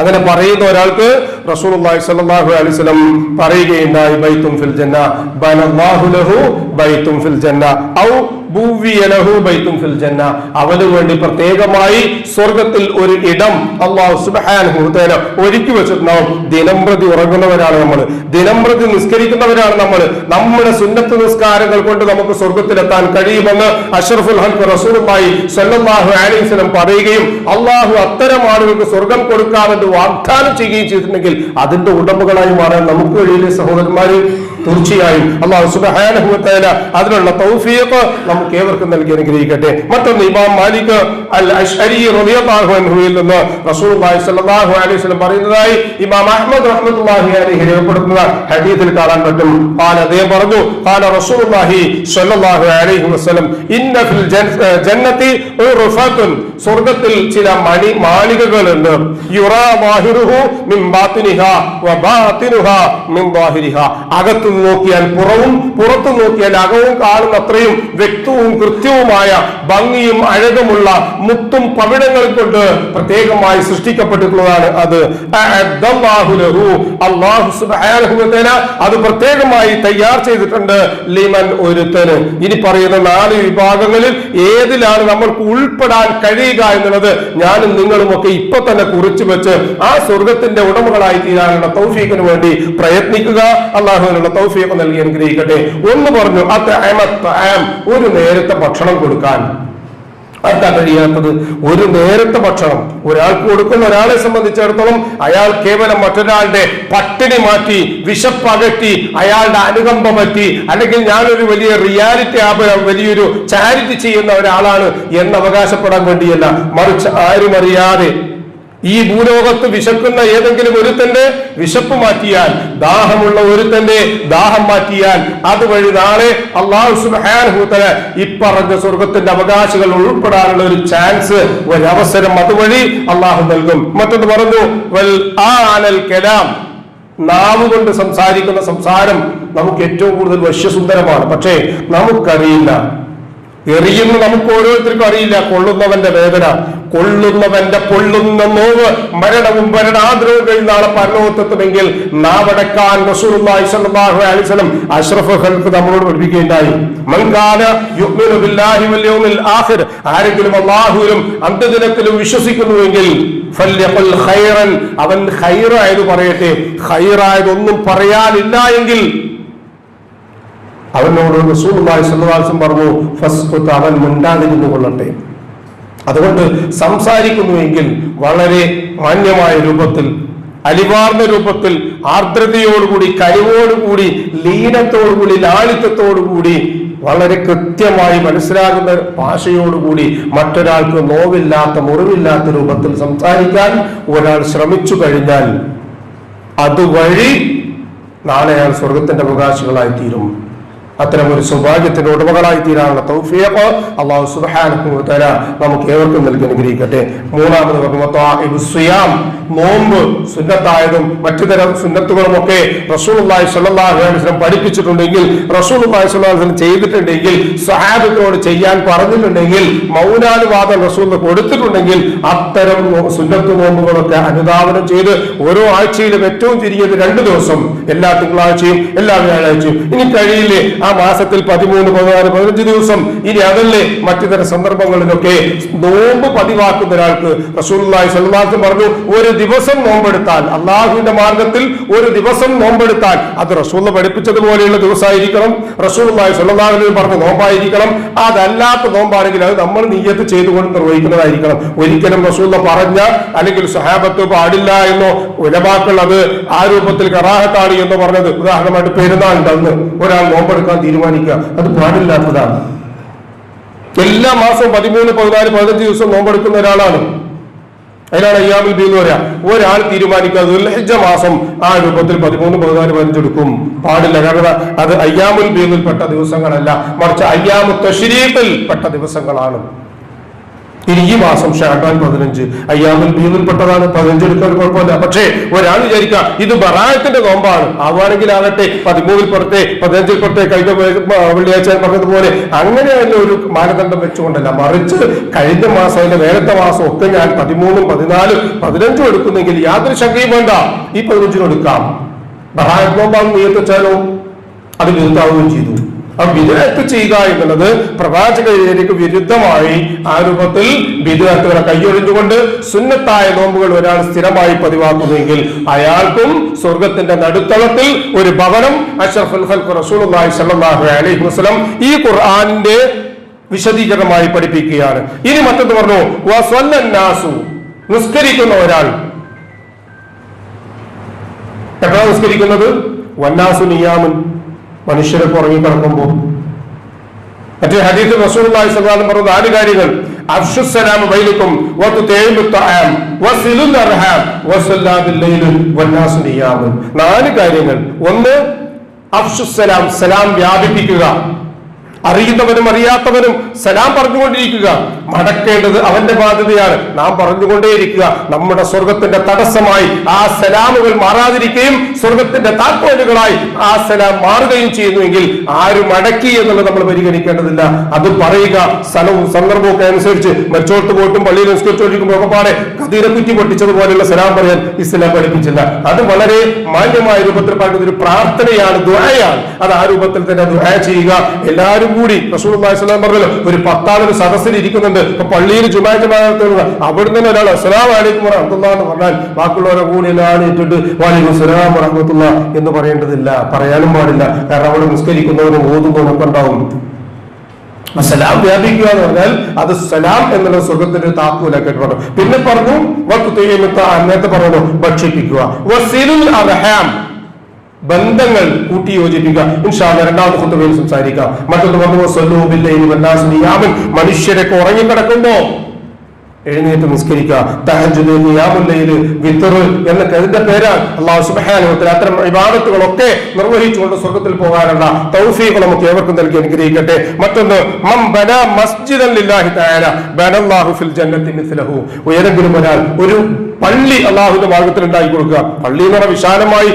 അങ്ങനെ പറയുന്ന ഒരാൾക്ക് റസൂലുള്ളാഹി സ്വല്ലല്ലാഹു അലൈഹി വസല്ലം പറയുകയുണ്ടായി, ബൈത്തും ഫിൽ ജന്ന ബനല്ലാഹു ലഹു ബൈത്തും ഫിൽ ജന്ന ഔ ബുവിയ ലഹു ബൈത്തും ഫിൽ ജന്ന, അവന് വേണ്ടി പ്രത്യേകമായി സ്വർഗ്ഗത്തിൽ ഒരു ഇടം അല്ലാഹു സുബ്ഹാനഹു വ തആല ഒരുക്കി വെച്ചിട്ടുണ്ടാവും. ദിനംപ്രതി ഉറങ്ങുന്നവരാണ് നമ്മൾ, ദിനംപ്രതി നിസ്കരിക്കുന്നവരാണ് നമ്മൾ. നമ്മുടെ സുന്നത്ത് നിസ്കാരങ്ങൾ കൊണ്ട് നമുക്ക് സ്വർഗ്ഗത്തിലെത്താൻ കഴിയുമെന്ന് അഷ്റഫുൽ ഖൽഖ് റസൂലുള്ളാഹി സ്വല്ലല്ലാഹു അലൈഹി വസല്ലം പറയുകയും അല്ലാഹു അത്തരം ആളുകൾക്ക് സ്വർഗ്ഗം കൊടുക്കാമെന്ന് വാഗ്ദാനം ചെയ്യുകയും ചെയ്തിട്ടുണ്ടെങ്കിൽ അതിന്റെ ഉടമകളായി മാറാൻ നമുക്ക് കഴിയില്ലേ സഹോദരന്മാര്? തീർച്ചയായും അല്ലാഹു സുബ്ഹാനഹു വ തആല അതിനുള്ള തൗഫീഖ് നമുക്ക് ഏവർക്കും നൽകി അനുഗ്രഹിക്കട്ടെ. മറ്റൊന്ന്, ഇമാം മാലിക് അൽ അശ്അരി റളിയല്ലാഹു അൻഹുവിൽ നിന്ന് റസൂലുള്ളാഹി സ്വല്ലല്ലാഹു അലൈഹി വസല്ലം പറയുന്നതായി ഇമാം അഹ്മദ് റഹ്മത്തുള്ളാഹി അലൈഹി രേഖപ്പെടുത്തുന്ന ഹദീസിൽ കാണാൻ പറ്റും. അദ്ദേഹം പറഞ്ഞു, ഖാല റസൂലുള്ളാഹി സ്വല്ലല്ലാഹു അലൈഹി വസല്ലം ഇന്ന ഫിൽ ജന്നതി ഉർഫത്തുൻ, സ്വർഗ്ഗത്തിൽ ചില മാളികകളുണ്ട്, യുറാ വാഹിറുഹു മിൻ ബാത്തിനിഹാ വ ബാത്തിനുഹാ മിൻ വാഹിരിഹാ, അകത്തു നോക്കിയാൽ പുറവും പുറത്തു നോക്കിയാൽ അകവും കാണുന്ന അത്രയും വ്യക്തവും കൃത്യവുമായ ഭംഗിയും അഴകുമുള്ള മുത്തും പവിഴങ്ങളും കൊണ്ട് പ്രത്യേകമായി സൃഷ്ടിക്കപ്പെട്ടിട്ടുള്ളതാണ് അത്. അല്ലാഹു സുബ്ഹാനഹു വ തആല അത് പ്രത്യേകമായി തയ്യാർ ചെയ്തിട്ടുണ്ട് ലിമൻ, ഒരുത്തന്. ഇനി പറയുന്ന 4 വിഭാഗങ്ങളിൽ ഏതിലാണ് നമ്മൾക്ക് ഉൾപ്പെടാൻ കഴിയുക എന്നുള്ളത് ഞാനും നിങ്ങളും ഒക്കെ ഇപ്പൊ തന്നെ കുറിച്ചു വെച്ച് ആ സ്വർഗത്തിന്റെ ഉടമകളായി തീരാനുള്ള തൗഫീഖിന് വേണ്ടി പ്രയത്നിക്കുക. അള്ളാഹുവിനുള്ള തൗഫീഖ് നൽകി അനുഗ്രഹിക്കട്ടെ. ഒന്ന് പറഞ്ഞു, ഒരു നേരത്തെ ഭക്ഷണം കൊടുക്കാൻ. അതാ കഴിയാത്തത്. ഒരു നേരത്തെ ഭക്ഷണം ഒരാൾക്ക് കൊടുക്കുന്ന ഒരാളെ സംബന്ധിച്ചിടത്തോളം അയാൾ കേവലം മറ്റൊരാളുടെ പട്ടിണി മാറ്റി, വിശപ്പകറ്റി, അയാളുടെ അനുകമ്പ പറ്റി, അല്ലെങ്കിൽ ഞാനൊരു വലിയ റിയാലിറ്റി വലിയൊരു ചാരിറ്റി ചെയ്യുന്ന ഒരാളാണ് എന്ന് അവകാശപ്പെടാൻ വേണ്ടിയല്ല, മറിച്ച് ആരും അറിയാതെ ഈ ഭൂലോകത്ത് വിശക്കുന്ന ഏതെങ്കിലും ഒരുത്തന്റെ വിശപ്പ് മാറ്റിയാൽ, ദാഹമുള്ള ഒരുത്തന്റെ ദാഹം മാറ്റിയാൽ അതുവഴി നാളെ അല്ലാഹു സുബ്ഹാനഹു വ തആല ഇപ്പറഞ്ഞ സ്വർഗത്തിന്റെ അവകാശികൾ ഉൾപ്പെടാനുള്ള ഒരു ചാൻസ്, ഒരവസരം അതുവഴി അള്ളാഹു നൽകും. മറ്റൊന്ന് പറഞ്ഞു, വൽ ആനൽ കലാം, നാവ് കൊണ്ട് സംസാരിക്കുന്ന സംസാരം നമുക്ക് ഏറ്റവും കൂടുതൽ വശ്യസുന്ദരമാണ്. പക്ഷേ നമുക്കറിയില്ല എറിയുന്ന നമുക്ക് ഓരോരുത്തർക്കും അറിയില്ല കൊള്ളുന്നവന്റെ വേദന, കൊള്ളുന്നവന്റെ പൊള്ളുന്ന നോവ്, മരണവും മരണാന്തരവും കഴിഞ്ഞ് നാളെ പരലോകത്തെത്തുമെങ്കിൽ നാവടക്കാൻ റസൂലുള്ളാഹി സ്വല്ലല്ലാഹു അലൈഹി വസല്ലം അഷ്റഫുൽ ഖൽഖ് നമ്മളോട് പഠിപ്പിക്കുകയുണ്ടായി. മൻ കാന യുഅ്മിനു ബില്ലാഹി വൽ യൗമിൽ ആഖിർ, ആരെങ്കിലും അല്ലാഹുവിലും അന്ത്യദിനത്തിലും വിശ്വസിക്കുന്നുവെങ്കിൽ ഫൽയഖുൽ ഖൈറൻ, അവൻ ഖൈറായത് പറയട്ടെ. ഖൈറായതൊന്നും പറയാനില്ല എങ്കിൽ അവനോട് റസൂലുള്ളാഹി സ്വല്ലല്ലാഹു അലൈഹി വസല്ലം പറഞ്ഞു ഫസ്ഖുത്, അവൻ മിണ്ടാതിരുന്നു കൊള്ളട്ടെ. അതുകൊണ്ട് സംസാരിക്കുന്നുവെങ്കിൽ വളരെ മാന്യമായ രൂപത്തിൽ, അലിവാർന്ന രൂപത്തിൽ, ആർദ്രതയോടുകൂടി, കനിവോടുകൂടി, ലീനത്തോടുകൂടി, ലാളിത്യത്തോടുകൂടി, വളരെ കൃത്യമായി മനസ്സിലാകുന്ന ഭാഷയോടുകൂടി മറ്റൊരാൾക്ക് നോവില്ലാത്ത, മുറിവില്ലാത്ത രൂപത്തിൽ സംസാരിക്കാൻ ഒരാൾ ശ്രമിച്ചു കഴിഞ്ഞാൽ അതുവഴി നാളെ അയാൾ സ്വർഗത്തിന്റെ അവകാശികളായി തീരും. അത്തരം ഒരു സൗഭാഗ്യത്തിന്റെ ഉടമകളായി തീരാനുള്ള തൗഫീഖ് അല്ലാഹു സുബ്ഹാനഹു വ തആല നമുക്ക് ഏവർക്കും നൽകി അനുഗ്രഹിക്കട്ടെ. മൂന്നാമത് പറഞ്ഞു സിയാം, നോമ്പ് സുന്നത്തായതും മറ്റു തരം സുന്നത്തുകളും ഒക്കെ റസൂലുള്ളാഹി സ്വല്ലല്ലാഹു അലൈഹി വസല്ലം പഠിപ്പിച്ചിട്ടുണ്ടെങ്കിൽ, റസൂലുള്ളാഹി സ്വല്ലല്ലാഹു അലൈഹി വസല്ലം ചെയ്തിട്ടുണ്ടെങ്കിൽ, സ്വഹാബത്തോട് ചെയ്യാൻ പറഞ്ഞിട്ടുണ്ടെങ്കിൽ, മൗനാനുവാദം റസൂൽ കൊടുത്തിട്ടുണ്ടെങ്കിൽ, അത്തരം സുന്നത്ത് നോമ്പുകളൊക്കെ അനുധാവനം ചെയ്ത് ഓരോ ആഴ്ചയിലും ഏറ്റവും ചുരുങ്ങിയത് 2 ദിവസം, എല്ലാ തിങ്കളാഴ്ചയും എല്ലാ വ്യാഴാഴ്ചയും, ഇനി കഴിയില്ലേ ആ മാസത്തിൽ 13, 14, 15 ദിവസം, ഇനി അതല്ലേ മറ്റു തരം സന്ദർഭങ്ങളിലൊക്കെ നോമ്പ് പതിവാക്കുന്ന ഒരാൾക്ക് റസൂലുള്ളാഹി സ്വല്ലല്ലാഹു അലൈഹി വസല്ലം പറഞ്ഞു, ഒരു ദിവസം നോമ്പെടുത്താൽ, അള്ളാഹുവിന്റെ മാർഗത്തിൽ ഒരു ദിവസം നോമ്പെടുത്താൽ അത് റസൂൽ പഠിപ്പിച്ചതുപോലെയുള്ള ദിവസമായിരിക്കണം, റസൂലുള്ളാഹി സ്വല്ലല്ലാഹു അലൈഹി വസല്ലം പറഞ്ഞ നോമ്പായിരിക്കണം. അതല്ലാത്ത നോമ്പാണെങ്കിൽ അത് നമ്മൾ നിയ്യത്ത് ചെയ്തുകൊണ്ട് നിർവഹിക്കുന്നതായിരിക്കണം. ഒരിക്കലും റസൂൽ പറഞ്ഞ അല്ലെങ്കിൽ സ്വഹാബത്ത് പാടില്ല എന്നോ ഉലമാക്കൾ അത് ആ രൂപത്തിൽ കറാഹത്താണ് എന്ന് പറഞ്ഞത്, ഉദാഹരണമായിട്ട് പെരുന്നാളിന്റെ അന്ന് ഒരാൾ നോമ്പെടുക്കാൻ തീരുമാനിക്കുക, അത് പാടില്ലാത്തതാണ്. എല്ലാ മാസവും 13, 14, 15 ദിവസം നോമ്പെടുക്കുന്ന ഒരാളാണ്, അതിനാണ് അയ്യാമുൽ ബീദ് എന്ന് പറയാ. ഒരാൾ തീരുമാനിക്കുക ദുൽഹിജ്ജ മാസം ആ രൂപത്തിൽ 13, 14, 15 എടുക്കും, പാടില്ല. കാരണം അത് അയ്യാമുൽ ബീദിൽ പെട്ട ദിവസങ്ങളല്ല, മറിച്ച് അയ്യാമു തശ്രീഖിൽ പെട്ട ദിവസങ്ങളാണ്. ഇനി ഈ മാസം ഷഅബാൻ 15 അയ്യാമുൽ ബീദിൽ പെട്ടതാണ്, 15 എടുക്കാൻ കുഴപ്പമില്ല. പക്ഷേ ഒരാൾ വിചാരിക്കുക ഇത് ബറാഅത്തിന്റെ നോമ്പാണ്, ആവുകയാണെങ്കിൽ ആകട്ടെ 13 പെടട്ടെ, 15 പെടട്ടെ, കഴിഞ്ഞ വെള്ളിയാഴ്ച പറഞ്ഞതുപോലെ അങ്ങനെയല്ല ഒരു മാനദണ്ഡം വെച്ചുകൊണ്ടല്ല, മറിച്ച് കഴിഞ്ഞ മാസം അതിന്റെ വേലത്തെ മാസം ഒക്കെ ഞാൻ 13, 14, 15 എടുക്കുന്നെങ്കിൽ യാതൊരു ശങ്കയും വേണ്ട, ഈ 15 എടുക്കാം. ബറാഅത്ത് നോമ്പാണ് നിയത്ത് വെച്ചാലോ അത് വിരുദ്ധാവുകയും ചെയ്തു. ബിദ്അത്ത് ചെയ്യുക എന്നുള്ളത് പ്രവാചകർക്ക് വിരുദ്ധമായി ആ രൂപത്തിൽ ബിദ്അത്തുകളെ കൈയൊഴിഞ്ഞുകൊണ്ട് സുന്നത്തായ നോമ്പുകൾ ഒരാൾ സ്ഥിരമായി പതിവാക്കുന്നെങ്കിൽ അയാൾക്കും സ്വർഗത്തിന്റെ നടുത്തളത്തിൽ ഒരു ഭവനം അഷ്റഫുൽ ഖൽഖ് റസൂലുള്ളാഹി സ്വല്ലല്ലാഹു അലൈഹി വസല്ലം ഈ ഖുർആനിന്റെ വിശദീകരണമായി പഠിപ്പിക്കുകയാണ്. ഇനി മറ്റൊന്ന് പറഞ്ഞു, വസല്ലന്നാസു, നിസ്കരിക്കുന്ന ഒരാൾ എപ്പോഴാണ് നിസ്കരിക്കുന്നത്? വന്നാസു നിയാമുൻ, മനുഷ്യരൊക്കെ ഉറങ്ങിക്കിടക്കുമ്പോൾ. മറ്റേ ഹദീസിൽ റസൂലുള്ളാഹി സ്വല്ലല്ലാഹു അലൈഹി വസല്ലം പറഞ്ഞ 4 കാര്യങ്ങൾ: അഫ്ശുസ്സലാമു ബൈനക്കും വതുതൈമുത് തആം വസിലുൽ അർഹാം വസല്ലാബിൽ ലൈലി വന്നാസു നിയാമുൻ. 4 കാര്യങ്ങൾ. ഒന്ന്, അഫ്ശുസ്സലാം, സലാം വ്യാപിപ്പിക്കുക. അറിയുന്നവനും അറിയാത്തവനും സലാം പറഞ്ഞുകൊണ്ടിരിക്കുക. മടക്കേണ്ടത് അവന്റെ ബാധ്യതയാണ്, നാം പറഞ്ഞുകൊണ്ടേയിരിക്കുക. നമ്മുടെ സ്വർഗത്തിന്റെ തടസ്സമായി ആ സലാമുകൾ മാറാതിരിക്കുകയും സ്വർഗത്തിന്റെ താക്കോലുകളായി ആ സലാം മാറുകയും ചെയ്യുന്നുവെങ്കിൽ ആരും മടക്കി എന്നുള്ളത് നമ്മൾ പരിഗണിക്കേണ്ടതില്ല. അത് പറയുക സ്ഥലവും സന്ദർഭവും ഒക്കെ അനുസരിച്ച് മരിച്ചോട്ട് പോയിട്ടും പള്ളിയിൽ നിസ്കരിച്ചോണ്ടിരിക്കുമ്പോൾ ഒക്കെ പാടെ കതീരെ കുറ്റി പൊട്ടിച്ചതുപോലെയുള്ള സലാം പറയാൻ ഇസ്ലാം പഠിപ്പിച്ചില്ല. അത് വളരെ മാന്യമായ രൂപത്തിൽ പറയുന്നത് ഒരു പ്രാർത്ഥനയാണ്, ദുആയാണ്. അത് ആ രൂപത്തിൽ തന്നെ ദുആ ചെയ്യുക. എല്ലാവരും കൂടി റസൂലുള്ളാഹി സ്വല്ലല്ലാഹു അലൈഹി വസല്ലം പറഞ്ഞല്ലോ, ഒരു 10 ആൾ ഒരു സദസ്സിൽ ഇരിക്കുന്നുണ്ട്, ഇപ്പൊ പള്ളിയിൽ ജുമാഅത്ത് അവിടുന്ന് തന്നെ ഒരാൾ അസ്സലാമു അലൈക്കും വറഹ്മത്തുള്ളാഹി എന്ന് പറഞ്ഞാൽ ബാക്കിയുള്ളവരെ കൂടി എല്ലാം ഇട്ടിട്ട് വഅലൈക്കും അസ്സലാം വറഹ്മത്തുള്ളാഹി എന്ന് പറയേണ്ടതില്ല, പറയാനും പാടില്ല. കാരണം അവിടെ നിസ്കരിക്കുന്നവരും ഓതുന്നവരൊക്കെ ഉണ്ടാവും. സലാം വ്യാപിക്കുക എന്ന് പറഞ്ഞാൽ അത് സലാം എന്നുള്ള സ്വർഗത്തിന്റെ താക്കോലൊക്കെ പറഞ്ഞു. പിന്നെ പറഞ്ഞു നേരത്തെ പറഞ്ഞു ഭക്ഷിപ്പിക്കുക. വസിലുൽ അർഹാം, ബന്ധങ്ങൾ കൂട്ടിയോജിപ്പിക്കുക. ഇൻഷാ അല്ലാഹ് രണ്ടാമത്തെ ഖുതുബയിൽ സംസാരിക്കാം. മറ്റൊന്ന് പറഞ്ഞു സല്ലൂ ബില്ലൈലി വന്നാസു നിയാമുൻ, മനുഷ്യരൊക്കെ ഉറങ്ങിക്കിടക്കുമ്പോ എഴുന്നേറ്റ് നിസ്കരിക്കുക. തഹജ്ജുദ്, ഖിയാമുൽ ലൈൽ, വിത്ർ എന്നൊക്കെ അതിന്റെ പേരാണ്. അല്ലാഹു സുബ്ഹാനഹു വ തആല അത്തരം ഇബാദത്തുകളൊക്കെ നിർവഹിച്ചുകൊണ്ട് സ്വർഗ്ഗത്തിൽ പോകാനുള്ള തൗഫീഖ് നമുക്ക് ഏവർക്കും നൽകി അനുഗ്രഹിക്കട്ടെ. മറ്റൊന്ന് മൻ ബനാ മസ്ജിദൻ ലില്ലാഹി തആല ബനല്ലാഹു ഫിൽ ജന്നത്തി മിസ്ലഹു, ഏതെങ്കിലും ഒരാൾ ഒരു പള്ളി അള്ളാഹുവിന്റെ മാർഗത്തിൽ ഉണ്ടാക്കി കൊടുക്കുക. പള്ളി എന്ന് പറഞ്ഞാൽ വിശാലമായി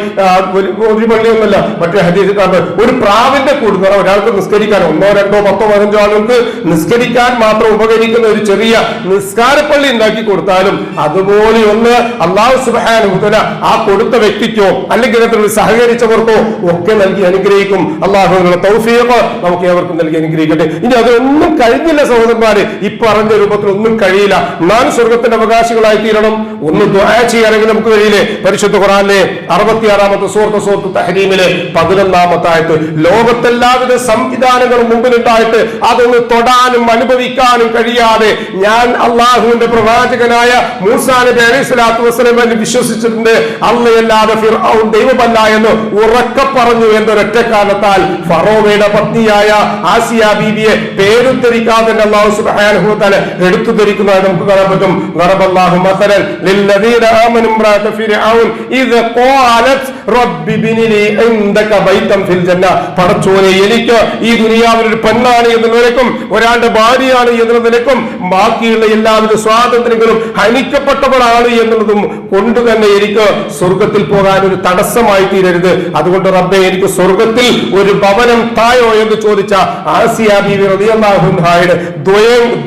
ഒരു പള്ളിയൊന്നുമല്ല. മറ്റേ ഹദീസിൽ കാണുന്നത് ഒരു പ്രാവിന്റെ കൂട് എന്ന് പറഞ്ഞാൽ ഒരാൾക്ക് നിസ്കരിക്കാൻ 1, 2, 10, 15 ആളുകൾക്ക് നിസ്കരിക്കാൻ മാത്രം ഉപകരിക്കുന്ന ഒരു ചെറിയ നിസ്കാരപ്പള്ളി ഉണ്ടാക്കി കൊടുത്താലും അതുപോലെ ഒന്ന് അള്ളാഹു സുബ്ഹാനഹു വ തആല ആ കൊടുത്ത വ്യക്തിക്കോ അല്ലെങ്കിൽ അതിൽ സഹകരിച്ചവർക്കോ ഒക്കെ നൽകി അനുഗ്രഹിക്കും. അള്ളാഹുവിനുള്ള തൗഫീഖ് നമുക്ക് ഏവർക്കും നൽകി അനുഗ്രഹിക്കട്ടെ. ഇനി അതൊന്നും കഴിഞ്ഞില്ല സഹോദരന്മാര്, ഈ പറഞ്ഞ രൂപത്തിൽ ഒന്നും കഴിയില്ല. നാം സ്വർഗത്തിന്റെ അവകാശികളായി തീരണം. ഒന്ന് ദുആ ചെയ്യാനെങ്കിൽ നമുക്ക് കഴിയില്ലേ? പരിശുദ്ധ ഖുർആനിലെ 66-ാമത്തെ സൂറത്ത് തഹ്രീമിലെ 11-ാമത്തെ ആയത്ത്, ലോകത്തെല്ലാവിധ സംവിധാനങ്ങളും മുമ്പിലുണ്ടായിട്ട് അതൊന്ന് തൊടാനും അനുഭവിക്കാനും കഴിയാതെ ഞാൻ അള്ളാഹുവിന്റെ പ്രവാചകനായ മൂസാ നബി അലൈഹി സ്വലാത്തു വസ്സലാമിനെ വിശ്വസിച്ചിട്ടുണ്ട്, അള്ളയല്ലാതെ ഫിർഔൻ ദൈവമല്ല എന്ന് ഉറക്കെ പറഞ്ഞു എന്നൊരൊറ്റ കാരണത്താൽ ഫറോവയുടെ പത്നിയായ ആസിയ ബീവിയെ പേരുദ്ധരിക്കാതെ അല്ലാഹു സുബ്ഹാനഹു വ തആല എടുത്തു ധരിക്കുന്നതായി നമുക്ക് കാണാൻ പറ്റും. ളറബല്ലാഹു മസലൻ ലില്ലദീന ആമനു ഇംറഅത ഫിർഔൻ ഇദ ഖാലത് റബ്ബി ബിനി ലി ഇൻദക ബൈതൻ ഫിൽ ജന്ന. പടച്ചോനെ, എനിക്ക് ഈ ദുനിയാവിൽ ഒരു പെണ്ണാണ് എന്ന നിലക്കും ഒരാളുടെ ഭാര്യയാണ് എന്ന നിലക്കും ബാക്കിയുള്ള എല്ലാവിധ സ്വാതന്ത്ര്യങ്ങളും ഹനിക്കപ്പെട്ടവളാണ് എന്നുള്ളതും കൊണ്ട് തന്നെ എനിക്ക് സ്വർഗത്തിൽ പോകാൻ ഒരു തടസ്സമായി തീരരുത്. അതുകൊണ്ട് റബ്ബേ, എനിക്ക് സ്വർഗത്തിൽ ഒരു ഭവനം തായോ എന്ന് ചോദിച്ച ആസിയ ബീവി റളിയല്ലാഹു അൻഹയുടെ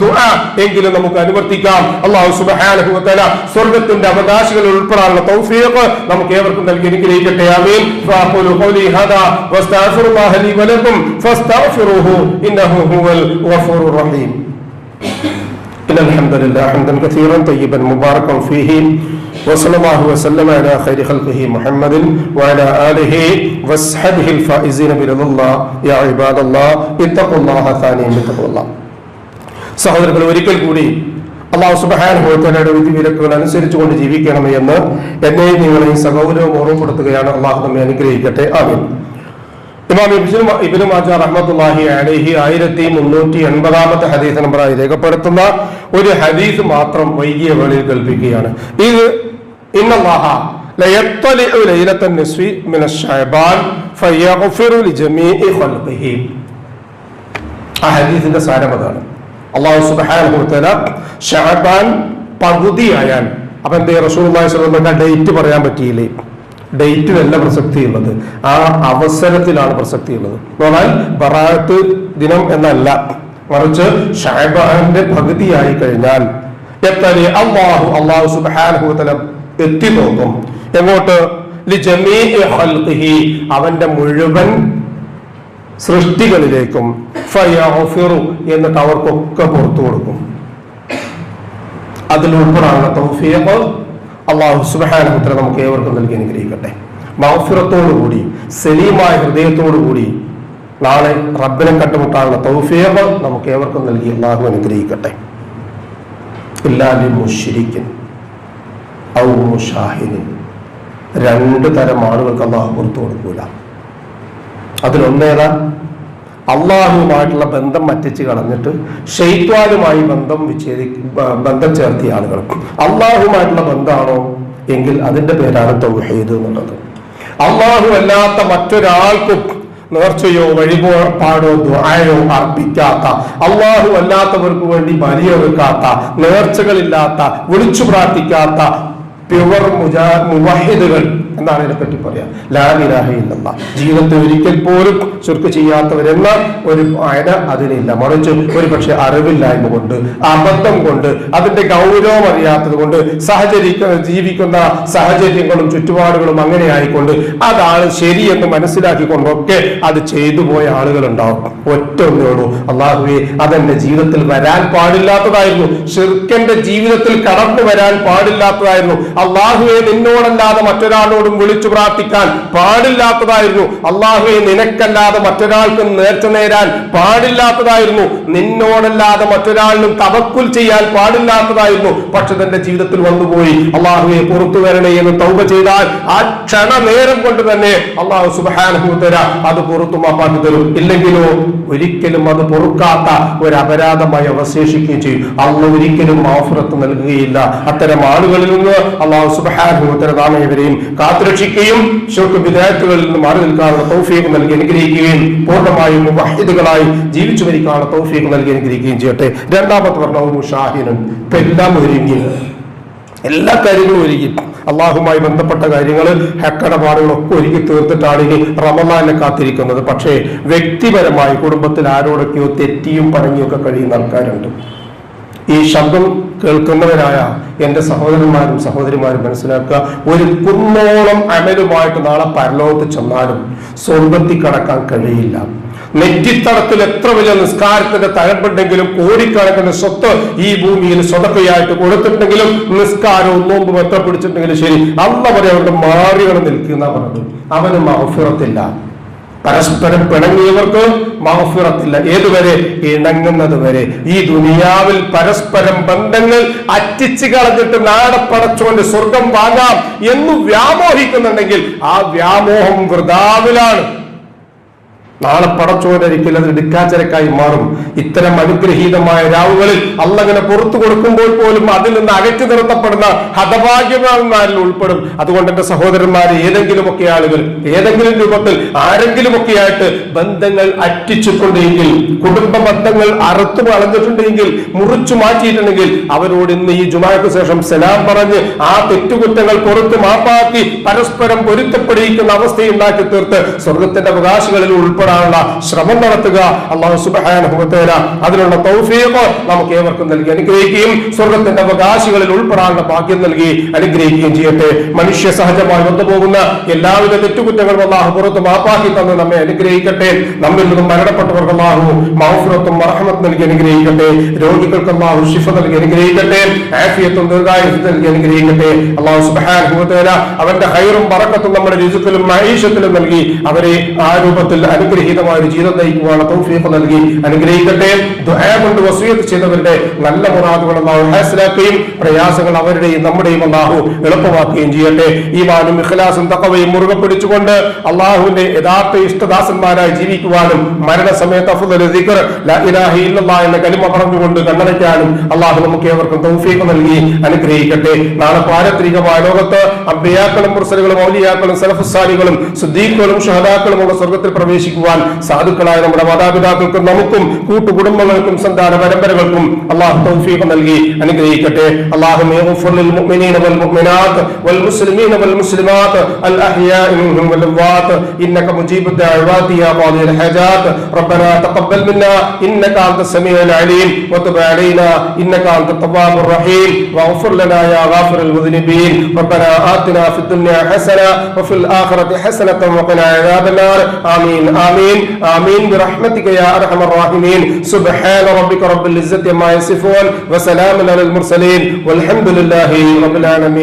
ദുആ എങ്കിലും നമുക്ക് അനുവർത്തിക്കാം. അല്ലാഹു സുബ്ഹാനഹു വ തആല സ്വർഗത്തിന്റെ അവകാശികളിൽ ഉൾപ്പെടാനുള്ള തൗഫീഖ് നമുക്ക് ഏവർക്കും നൽകി അനുഗ്രഹിക്കട്ടെ. ആമീൻ. ഫഖുലു ഖൗലി ഹാദാ വസ്തഗ്ഫിറുല്ലാഹ ലി വലക്കും ഫസ്തഗ്ഫിറുഹു ഇന്നഹു ഹുവൽ ഗഫൂറുർ റഹീം. ഇന്നൽ ഹംദലില്ലാഹി ഹംദൻ കസീറൻ തയ്യിബൻ മുബാറകൻ ഫീഹി وصلى الله وسلم على خير خلقه محمد وعلى آله وصحبه الفائزين برضا الله يا عباد الله اتقوا الله ثانيا بتقوى الله. സഹോദരങ്ങൾ, ഒരിക്കൽ കൂടി അല്ലാഹു സുബ്ഹാനഹു വ തആലയുടെ വിധിവിലക്കുകൾ അനുസരിച്ചുകൊണ്ട് ജീവിക്കണം എന്ന് എന്നെയും നിങ്ങളെയും സഗൗരവം ഓർമ്മപ്പെടുത്തുകയാണ്. അല്ലാഹു നമ്മെ അനുഗ്രഹിക്കട്ടെ. ആമീൻ. ഇമാം ഇബ്നു മാജ റഹ്മത്തുള്ളാഹി അലൈഹി 1380-ാമത്തെ ഹദീസ് നമ്പറായി രേഖപ്പെടുത്തുന്ന ഒരു ഹദീസ് മാത്രം വൈകിയ വേളയിൽ കേൾപ്പിക്കുകയാണ്. ഇത് ഇന്നല്ലാഹ ലയത്ലിഉ ലൈലത്തൻ നിസ്ഫി മിനശ് ശഅബാൻ ഫയഗ്ഫിറു ലിജമീഇ ഖൽഖിഹി. ആ ഹദീസിന്റെ സാരം അതാണ്. അല്ലാഹു സുബ്ഹാനഹു വ തആല ശഅബാൻ പകുതിയായാൽ, അപ്പൊ എന്തേ റസൂലുള്ളാഹി സ്വല്ലല്ലാഹു അലൈഹി വസല്ലം ഡേറ്റ് പറയാൻ പറ്റിയില്ലേ? ഡേറ്റിലല്ല പ്രസക്തിയുള്ളത്, ആ അവസരത്തിലാണ് പ്രസക്തിയുള്ളത്. എന്നാൽ ബറാഅത്ത് ദിനം എന്നല്ല, മറിച്ച് ശഅബാന്റെ പകുതിയായി കഴിഞ്ഞാൽ അല്ലാഹു സുബ്ഹാനഹു വ തആല എത്തി നോക്കും. എങ്ങോട്ട്? ലിജമീഇ ഖൽഖിഹി, അവന്റെ മുഴുവൻ സൃഷ്ടികളിലേക്കും. ഫയഗ്ഫിറു, എന്നിട്ട് അവർക്കൊക്കെ പുറത്തു കൊടുക്കും. അതിൽ ഉൾപ്പെടാനുള്ള തൗഫീഖ് അല്ലാഹു സുബ്ഹാനഹു വ തആല നമുക്ക് ഏവർക്കും നൽകി അനുഗ്രഹിക്കട്ടെ. മഗ്ഫിറത്തോടുകൂടി സലീമായ ഹൃദയത്തോടുകൂടി നാളെ റബ്ബിനെ കണ്ടുമുട്ടാനുള്ള തൗഫീഖ് നമുക്ക് ഏവർക്കും നൽകി അല്ലാഹു അനുഗ്രഹിക്കട്ടെ. ഇല്ലാ ലിമുശ്രിക്കിൻ ഔ മുശാഹിദിൻ, 2 തരം ആളുകൾക്ക് അല്ലാഹു പുറത്തു കൊടുക്കൂല. അതിലൊന്നേതാ? അള്ളാഹുവുമായിട്ടുള്ള ബന്ധം മറ്റിച്ച് കളഞ്ഞിട്ട് ശൈത്വാനുമായി ബന്ധം ചേർത്തിയ ആളുകൾ. അള്ളാഹുമായിട്ടുള്ള ബന്ധമാണോ എങ്കിൽ അതിന്റെ പേരാണ് തൗഹീദ് എന്നുള്ളത്. അള്ളാഹു അല്ലാത്ത മറ്റൊരാൾക്കും നേർച്ചയോ വഴിപാടോ ദുആയോ അർപ്പിക്കാത്ത, അള്ളാഹു അല്ലാത്തവർക്ക് വേണ്ടി ബലിയെടുക്കാത്ത, നേർച്ചകളില്ലാത്ത, വിളിച്ചു പ്രാർത്ഥിക്കാത്ത പ്യുവർ മുവഹിദുകൾ എന്നാണ് ഇതിനെപ്പറ്റി പറയാം. ലാ ഇലാഹ ഇല്ലല്ലാഹ്, ജീവിതത്തിൽ ഒരിക്കൽ പോലും ശിർക്ക് ചെയ്യാത്തവരെന്ന ഒരു ആയന അതിനില്ല. മറിച്ച് ഒരു പക്ഷെ അറിവില്ലായ്മ കൊണ്ട്, അബദ്ധം കൊണ്ട്, അതിന്റെ ഗൗരവം അറിയാത്തത് കൊണ്ട്, ജീവിക്കുന്ന സാഹചര്യങ്ങളും ചുറ്റുപാടുകളും അങ്ങനെ ആയിക്കൊണ്ട് അതാണ് ശരിയെന്ന് മനസ്സിലാക്കിക്കൊണ്ടൊക്കെ അത് ചെയ്തു പോയ ആളുകളുണ്ടാവും. ഒറ്റ ഒന്നേ ഉള്ളൂ, അല്ലാഹുവേ അതെന്റെ ജീവിതത്തിൽ വരാൻ പാടില്ലാത്തതായിരുന്നു, ശിർക്കിന്റെ ജീവിതത്തിൽ കടന്നു വരാൻ പാടില്ലാത്തതായിരുന്നു. അല്ലാഹുവേ നിന്നോടല്ലാതെ മറ്റൊരാളോടും വിളിച്ചു പ്രാർത്ഥിക്കാൻ പാടില്ലാത്തതായിരുന്നു. അല്ലാഹുവേ നിനക്കല്ലാതെ മറ്റൊരാൾക്കും നേർച്ച നേരാൻ പാടില്ലാത്തതായിരുന്നു. നിന്നോടല്ലാതെ മറ്റൊരാളിനും തവക്കുൽ ചെയ്യാൻ പാടില്ലാത്തതായിരുന്നു. പക്ഷെ തന്റെ ജീവിതത്തിൽ വന്നുപോയി. അല്ലാഹുവേ പുറത്തു വരണേ എന്ന് തൗബ ചെയ്താൽ ആ ക്ഷണ നേരം കൊണ്ട് തന്നെ അല്ലാഹു സുബ്ഹാനഹു വ തആല അത് പുറത്തു മാപ്പാക്കി തരും. ഇല്ലെങ്കിലോ ഒരിക്കലും അത് പൊറുക്കാത്ത ഒരു അപരാധമായി അവശേഷിക്കുകയും ചെയ്യും. അല്ലാഹു ഒരിക്കലും മഗ്ഫിറത്ത് നൽകുകയില്ല. അത്തരം ആളുകളിൽ നിന്ന് അല്ലാഹു സുബ്ഹാനഹു വ തആല നാം ഇവരെയും കാത്തുരക്ഷിക്കുകയും ശിർക്ക് ബിദ്അത്തുകളിൽ നിന്ന് മാറി നിൽക്കാനുള്ള തൗഫീഖ് നൽകി അനുഗ്രഹിക്കുകയും പൂർണ്ണമായും മുവഹിദുകളായി ജീവിച്ചു മരിക്കാനുള്ള തൗഫീഖ് നൽകി അനുഗ്രഹിക്കുകയും ചെയ്യട്ടെ. രണ്ടാമത്തെ പറഞ്ഞ മുശാഹിദൻ, ഇപ്പൊ എല്ലാം ഒരുങ്ങി. എല്ലാ കാര്യങ്ങളും ഒരുക്കി, അള്ളാഹുമായി ബന്ധപ്പെട്ട കാര്യങ്ങൾ, ഹക്കടപാടുകളൊക്കെ ഒരുക്കി തീർത്തിട്ടാണ് ഇനി റമദാനെ കാത്തിരിക്കുന്നത്. പക്ഷേ വ്യക്തിപരമായി കുടുംബത്തിൽ ആരോടൊക്കെയോ തെറ്റിയും പണങ്ങിയൊക്കെ കഴിയുന്ന ആൾക്കാരുണ്ട്. ഈ ശബ്ദം കേൾക്കുന്നവരായ എൻ്റെ സഹോദരന്മാരും സഹോദരിമാരും മനസ്സിലാക്കുക, ഒരു കുന്നോളം അമലുമായിട്ട് നാളെ പരലോകത്ത് ചെന്നാലും സ്വർഗത്തിൽ കടക്കാൻ കഴിയില്ല. നെറ്റിത്തടത്തിൽ എത്ര വലിയ നിസ്കാരത്തിന്റെ തഴമ്പുണ്ടെങ്കിലും, കോടിക്കണക്കിന് സ്വത്ത് ഈ ഭൂമിയിൽ സ്വതക്കയായിട്ട് കൊടുത്തിട്ടുണ്ടെങ്കിലും, നിസ്കാരവും നോമ്പും എത്ര പിടിച്ചിട്ടുണ്ടെങ്കിലും ശരി, അള്ള വരെ അവരുടെ മാറികൾ നിൽക്കുന്ന പറഞ്ഞത് അവന് മഗ്ഫിറത്തില്ല. പരസ്പരം പിണങ്ങിയവർക്ക് മഗ്ഫിറത്തില്ല. ഏതുവരെ? ഇണങ്ങുന്നത് വരെ. ഈ ദുനിയാവിൽ പരസ്പരം ബന്ധങ്ങൾ അറ്റിച്ചു കളഞ്ഞിട്ട് നാളെ പടച്ചോന്റെ സ്വർഗം വാങ്ങാം എന്ന് വ്യാമോഹിക്കുന്നുണ്ടെങ്കിൽ ആ വ്യാമോഹം വൃഥാവിലാണ്. നാളെ പടച്ചോനൊരിക്കൽ അത് ഇടുക്കാച്ചരക്കായി മാറും. ഇത്തരം അനുഗ്രഹീതമായ രാവുകളിൽ അള്ളങ്ങനെ പുറത്തു കൊടുക്കുമ്പോൾ പോലും അതിൽ നിന്ന് അകറ്റി നിർത്തപ്പെടുന്ന ഹതഭാഗ്യവാന്മാരിൽ ഉൾപ്പെടും. അതുകൊണ്ട് എന്റെ സഹോദരന്മാരെ, ഏതെങ്കിലുമൊക്കെ ആളുകൾ ഏതെങ്കിലും രൂപത്തിൽ ആരെങ്കിലുമൊക്കെ ആയിട്ട് ബന്ധങ്ങൾ അറ്റിച്ചിട്ടുണ്ടെങ്കിൽ, കുടുംബ ബന്ധങ്ങൾ അറുത്തു വളഞ്ഞിട്ടുണ്ടെങ്കിൽ, മുറിച്ചു മാറ്റിയിട്ടുണ്ടെങ്കിൽ, അവരോട് ഇന്ന് ഈ ജുമാക്ക് ശേഷം സലാം പറഞ്ഞ് ആ തെറ്റുകുറ്റങ്ങൾ പുറത്ത് മാപ്പാക്കി പരസ്പരം പൊരുത്തപ്പെടിയിക്കുന്ന അവസ്ഥയുണ്ടാക്കി തീർത്ത് സ്വർഗത്തിന്റെ അവകാശികളിൽ ഉൾപ്പെടാനുള്ള ശ്രമം നടത്തുക. അല്ലാഹു സുബ്ഹാനഹു വ തആല അതിനുള്ള തൗഫീഖ് നമുക്ക് ഏവർക്കും നൽകി അനുഗ്രഹിക്കുകയും സ്വർഗത്തിന്റെ അവകാശികളിൽ ഉൾപ്പെടാനുള്ള ഭാഗ്യം നൽകി അനുഗ്രഹിക്കുകയും ചെയ്യട്ടെ. മനുഷ്യ സഹജമായി വന്നുപോകുന്ന എല്ലാവിധ തെറ്റുകുറ്റങ്ങളും അല്ലാഹു പുറത്ത് മാപ്പാക്കി തന്ന് നമ്മെ അനുഗ്രഹിക്കട്ടെ. നമ്മിൽ നിന്നും മരണപ്പെട്ടവർക്ക് അല്ലാഹു മഗ്ഫിറത്തും റഹ്മത്തും നൽകി അനുഗ്രഹിക്കട്ടെ. രോഗികൾക്ക് അല്ലാഹു ശിഫ നൽകി അനുഗ്രഹിക്കട്ടെ. ആഫിയത്തും ദീർഘായുസ്സും നൽകി അനുഗ്രഹിക്കട്ടെ. അല്ലാഹു സുബ്ഹാനഹു വ തആല അവന്റെ ഖൈറും ബറക്കത്തും നമ്മുടെ റിസ്ഖിലും മഈശത്തിലും നൽകി അവരെ ആ രൂപത്തിൽ അനുഗ്രഹീതമായ ഒരു ജീവിതം നയിക്കുവാനുള്ള തൗഫീഖ് നൽകി അനുഗ്രഹിക്കട്ടെ. ദുആ കൊണ്ട് വസിയത്ത് ചെയ്തവരുടെ നല്ല മുറാദുകൾ അല്ലാഹു ഹാസിലാക്കുകയും പ്രയാസങ്ങൾ അവരുടെയും നമ്മുടെയും അല്ലാഹു എളുപ്പമാക്കുകയും ചെയ്യട്ടെ. ഈമാനും ഇഖ്ലാസും തഖ്വയും മുറുകെ പിടിച്ചുകൊണ്ട് അല്ലാഹുവിന്റെ യഥാർത്ഥ ഇഷ്ടദാസന്മാരായി ജീവിക്കുവാനും മരണസമയത്ത് അഫ്ളൽ ദിക്ർ ലാ ഇലാഹ ഇല്ലല്ലാഹ് എന്ന കലിമ പറഞ്ഞുകൊണ്ട് കണ്ണടയ്ക്കാനും അല്ലാഹു നമുക്ക് ഏവർക്കും തൗഫീഖ് നൽകി അനുഗ്രഹിക്കട്ടെ. നാളെ പാരത്രികമായ ലോകത്ത് അംബിയാക്കളും മുർസലുകളും ഔലിയാക്കളും സലഫുസ് സാലിഹുകളും സിദ്ദീഖുകളും ശുഹദാക്കളും ഉള്ള സ്വർഗ്ഗത്തിൽ പ്രവേശിക്കുവാൻ സാധുക്കളായ നമ്മുടെ മാതാപിതാക്കൾക്കും നമുക്കും കൂട്ടുകുടുംബങ്ങൾക്കും സന്താന പരമ്പരകൾക്കും അല്ലാഹു തൗഫീഖ് നൽകി അനുഗ്രഹിക്കട്ടെ. അല്ലാഹുമ്മ ഗ്ഫിർ ലിൽ മുഅ്മിനീന വൽ മുഅ്മിനാത്ത് വൽ മുസ്ലിമീന വൽ മുസ്ലിമാത്ത് അൽ അഹ്യാഇ മിൻഹും വൽ അംവാത്ത് ഇന്നക മുജീബുദ് ദഅവാതി യാ ഖാദിൽ ഹജാത്ത് റബ്ബനാ തഖബ്ബൽ മിന്നാ ഇന്നക അൻതസ് സമീഉൽ അലീം വതുബ് അലൈനാ ഇന്നക അൻതത് തവ്വാബുർ റഹീം വഗ്ഫിർ ലനാ യാ ഗാഫിറുൽ മുദ്നിബീൻ റബ്ബനാ ആതിനാ ഫിദ് ദുനിയാ ഹസന വഫിൽ ആഖിറതി ഹസനത വഖിനാ അദാബൻ നാർ ആമീൻ ആമീൻ ആമീൻ برحمتك يا ارحم الراحمين سبحان ربك رب العزة عما يصفون وسلام على المرسلين والحمد لله رب العالمين.